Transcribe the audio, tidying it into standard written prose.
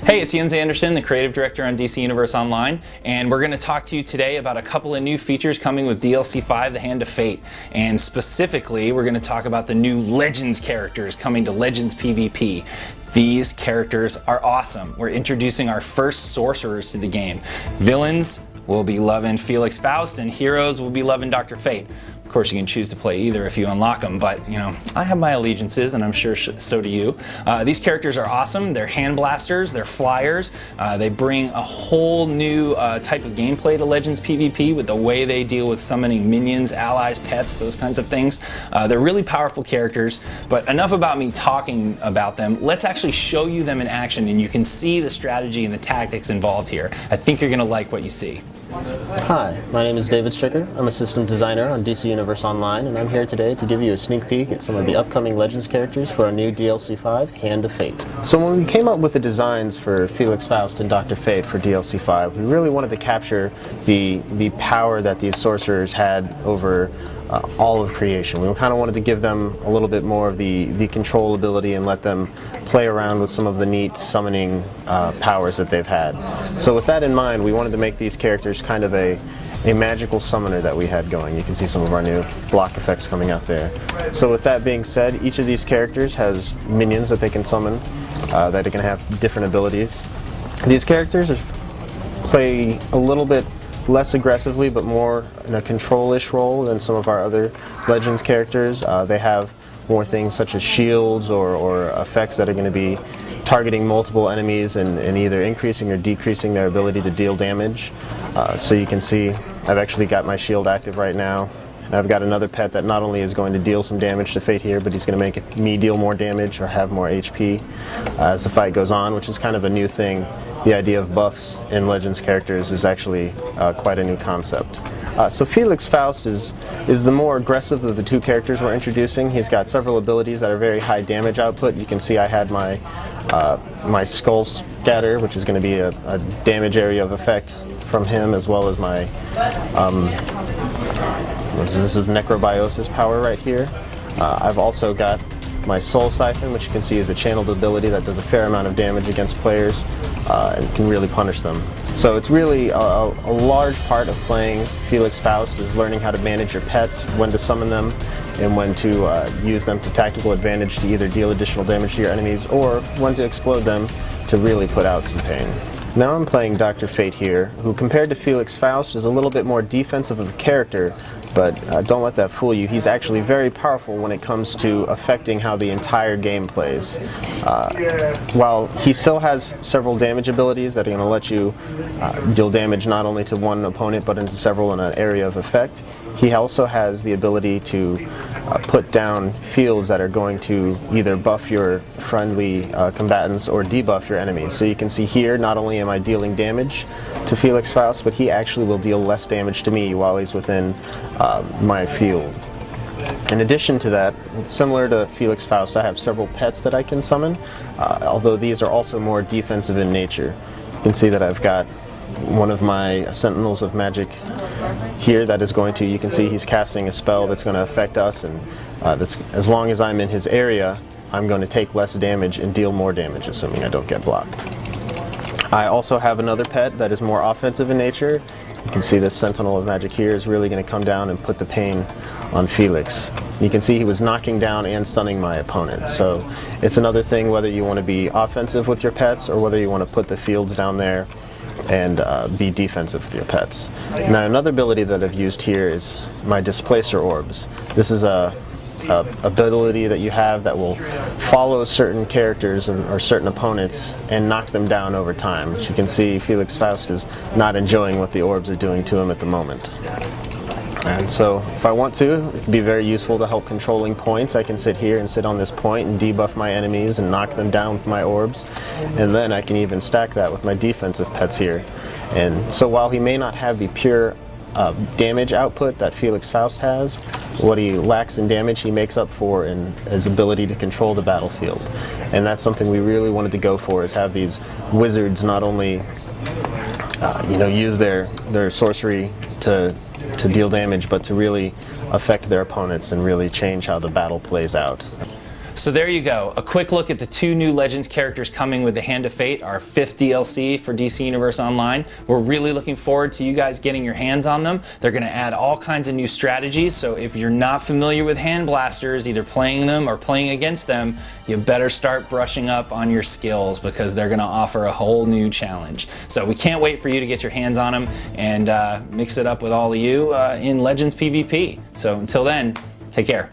Hey, it's Jens Anderson, the creative director on DC Universe Online, and we're going to talk to you today about a couple of new features coming with DLC 5, The Hand of Fate. And specifically, we're going to talk about the new Legends characters coming to Legends PvP. These characters are awesome. We're introducing our first sorcerers to the game. Villains will be loving Felix Faust, and heroes will be loving Dr. Fate. Of course, you can choose to play either if you unlock them, but you know, I have my allegiances, and I'm sure so do you. These characters are awesome. They're hand blasters, they're flyers. They bring a whole new type of gameplay to Legends PvP with the way they deal with summoning minions, allies, pets, those kinds of things. They're really powerful characters, but enough about me talking about them. Let's actually show you them in action, and you can see the strategy and the tactics involved here. I think you're going to like what you see. Hi, my name is David Stricker. I'm a system designer on DC Universe Online, and I'm here today to give you a sneak peek at some of the upcoming Legends characters for our new DLC 5, Hand of Fate. So when we came up with the designs for Felix Faust and Dr. Fate for DLC 5, we really wanted to capture the power that these sorcerers had over all of creation. We kind of wanted to give them a little bit more of the control ability and let them play around with some of the neat summoning powers that they've had. So with that in mind, we wanted to make these characters kind of a magical summoner that we had going. You can see some of our new block effects coming out there. So with that being said, each of these characters has minions that they can summon that can have different abilities. These characters play a little bit less aggressively, but more in a control-ish role than some of our other Legends characters. They have more things such as shields or effects that are going to be targeting multiple enemies and either increasing or decreasing their ability to deal damage. So you can see I've actually got my shield active right now. And I've got another pet that not only is going to deal some damage to Fate here, but he's going to make me deal more damage or have more HP as the fight goes on, which is kind of a new thing. The idea of buffs in Legends characters is actually quite a new concept. So Felix Faust is the more aggressive of the two characters we're introducing. He's got several abilities that are very high damage output. You can see I had my Skull Scatter, which is going to be a damage area of effect from him, as well as my this is Necrobiosis power right here. I've also got my Soul Siphon, which you can see is a channeled ability that does a fair amount of damage against players and can really punish them. So it's really a large part of playing Felix Faust is learning how to manage your pets, when to summon them, and when to use them to tactical advantage to either deal additional damage to your enemies or when to explode them to really put out some pain. Now I'm playing Dr. Fate here, who compared to Felix Faust is a little bit more defensive of a character, but don't let that fool you. He's actually very powerful when it comes to affecting how the entire game plays. While he still has several damage abilities that are going to let you deal damage not only to one opponent but into several in an area of effect, he also has the ability to put down fields that are going to either buff your friendly combatants or debuff your enemies. So you can see here, not only am I dealing damage to Felix Faust, but he actually will deal less damage to me while he's within my field. In addition to that, similar to Felix Faust, I have several pets that I can summon, although these are also more defensive in nature. You can see that I've got one of my Sentinels of Magic here that is going to, you can see he's casting a spell that's going to affect us, and as long as I'm in his area, I'm going to take less damage and deal more damage, assuming I don't get blocked. I also have another pet that is more offensive in nature. You can see this Sentinel of Magic here is really going to come down and put the pain on Felix. You can see he was knocking down and stunning my opponent. So it's another thing whether you want to be offensive with your pets or whether you want to put the fields down there and be defensive with your pets. Now another ability that I've used here is my Displacer Orbs. This is a ability that you have that will follow certain characters or certain opponents and knock them down over time. As you can see, Felix Faust is not enjoying what the orbs are doing to him at the moment. And so if I want to, it can be very useful to help controlling points. I can sit here and sit on this point and debuff my enemies and knock them down with my orbs. And then I can even stack that with my defensive pets here. And so while he may not have the pure damage output that Felix Faust has, what he lacks in damage he makes up for in his ability to control the battlefield. And that's something we really wanted to go for, is have these wizards not only use their sorcery to deal damage, but to really affect their opponents and really change how the battle plays out. So there you go, a quick look at the 2 new Legends characters coming with the Hand of Fate, our 5th DLC for DC Universe Online. We're really looking forward to you guys getting your hands on them. They're going to add all kinds of new strategies, so if you're not familiar with hand blasters, either playing them or playing against them, you better start brushing up on your skills because they're going to offer a whole new challenge. So we can't wait for you to get your hands on them and mix it up with all of you in Legends PvP. So until then, take care.